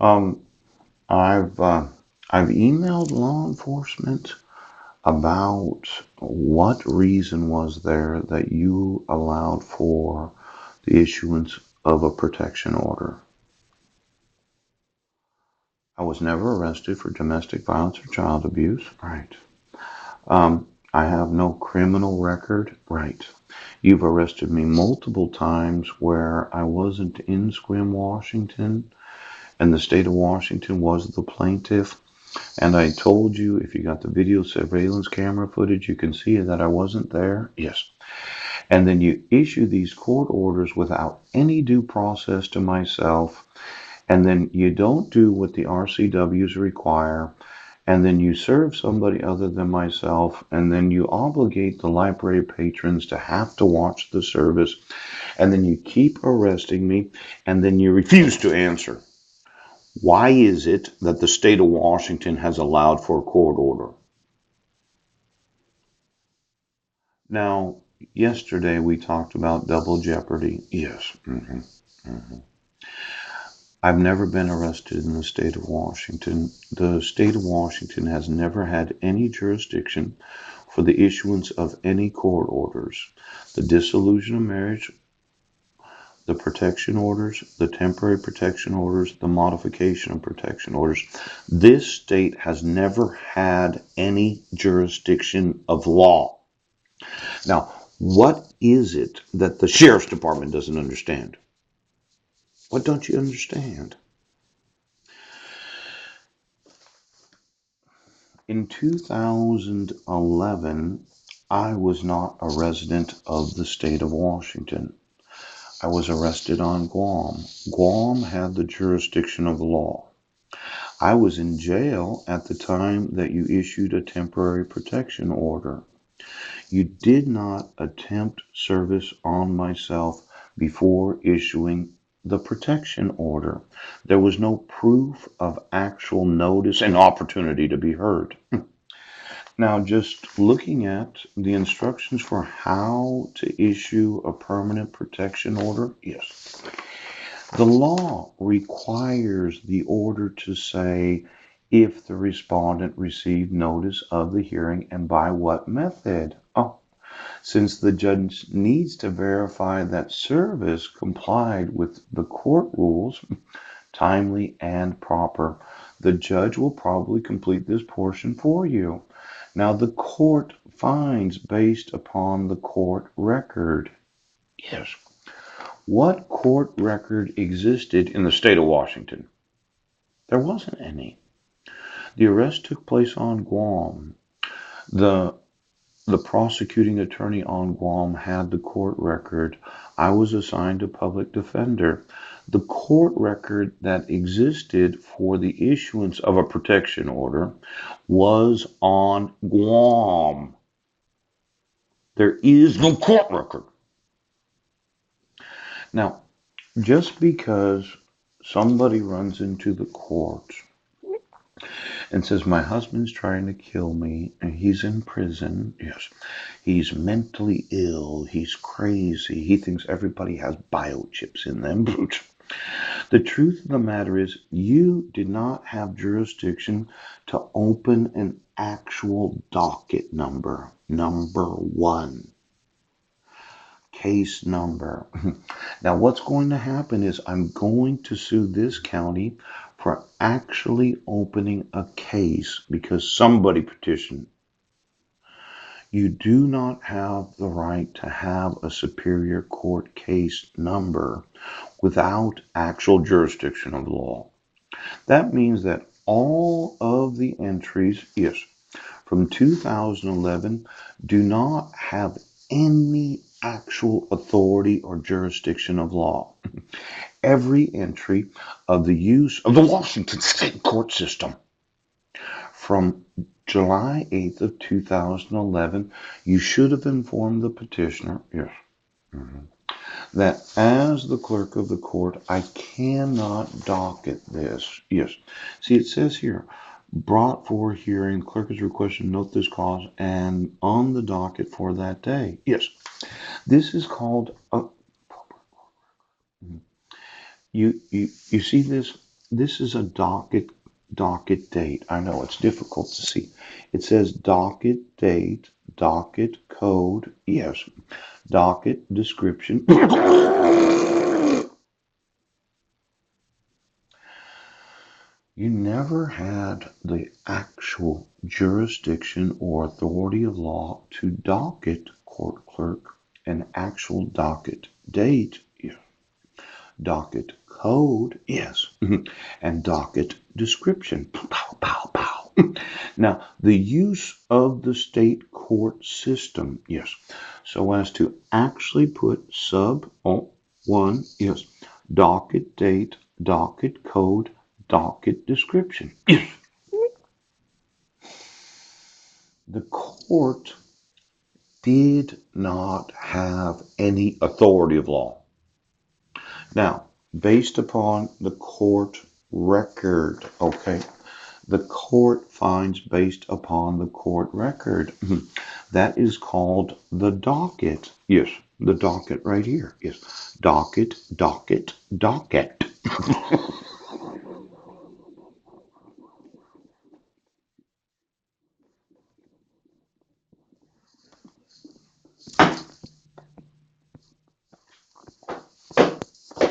Um, I've I've emailed law enforcement about what reason was there that you allowed for the issuance of a protection order. I was never arrested for domestic violence or child abuse. Right. I have no criminal record. Right. You've arrested me multiple times where I wasn't in Sequim, Washington, and the state of Washington was the plaintiff. And I told you if you got the video surveillance camera footage, you can see that I wasn't there. Yes. And then you issue these court orders without any due process to myself. And then you don't do what the RCWs require. And then you serve somebody other than myself. And then you obligate the library patrons to have to watch the service. And then you keep arresting me. And then you refuse to answer. Why is it that the state of Washington has allowed for a court order? Now, yesterday we talked about double jeopardy. Yes. Hmm. I've never been arrested in the state of Washington. The state of Washington has never had any jurisdiction for the issuance of any court orders. The dissolution of marriage, the protection orders, the temporary protection orders, the modification of protection orders. This state has never had any jurisdiction of law. Now, what is it that the sheriff's department doesn't understand? What don't you understand? In 2011, I was not a resident of the state of Washington. I was arrested on Guam. Guam had the jurisdiction of law. I was in jail at the time that you issued a temporary protection order. You did not attempt service on myself before issuing the protection order. There was no proof of actual notice and opportunity to be heard. Now, just looking at the instructions for how to issue a permanent protection order, yes. The law requires the order to say if the respondent received notice of the hearing and by what method. Oh, since the judge needs to verify that service complied with the court rules, timely and proper, the judge will probably complete this portion for you. Now, the court finds based upon the court record. Yes. What court record existed in the state of Washington? There wasn't any. The arrest took place on Guam. The the prosecuting attorney on Guam had the court record. I was assigned a public defender. The court record that existed for the issuance of a protection order was on Guam. There is no court record. Now, just because somebody runs into the court and says, my husband's trying to kill me and he's in prison, yes, he's mentally ill, he's crazy, he thinks everybody has biochips in them. The truth of the matter is, you did not have jurisdiction to open an actual docket number, number one. Case number. Now, what's going to happen is I'm going to sue this county for actually opening a case because somebody petitioned. You do not have the right to have a superior court case number without actual jurisdiction of law. That means that all of the entries, yes, from 2011 do not have any actual authority or jurisdiction of law. Every entry of the use of the Washington state court system from July 8th of 2011, you should have informed the petitioner, yes, that as the clerk of the court, I cannot docket this. Yes. See, it says here, brought for hearing, clerk is requested to note this cause and on the docket for that day. Yes. This is called a, you see this? This is a docket date. I know it's difficult to see. It says docket date, docket code, yes, docket description. You never had the actual jurisdiction or authority of law to docket, court clerk, an actual docket date, yes. Docket code, yes, and docket description. Pow, pow, pow. Now, the use of the state court system, yes, so as to actually put sub 1, yes, docket date, docket code, docket description. Yes. The court did not have any authority of law. Now, based upon the court record, okay, the court finds based upon the court record. That is called the docket. Yes, the docket right here. Yes, docket, docket, docket.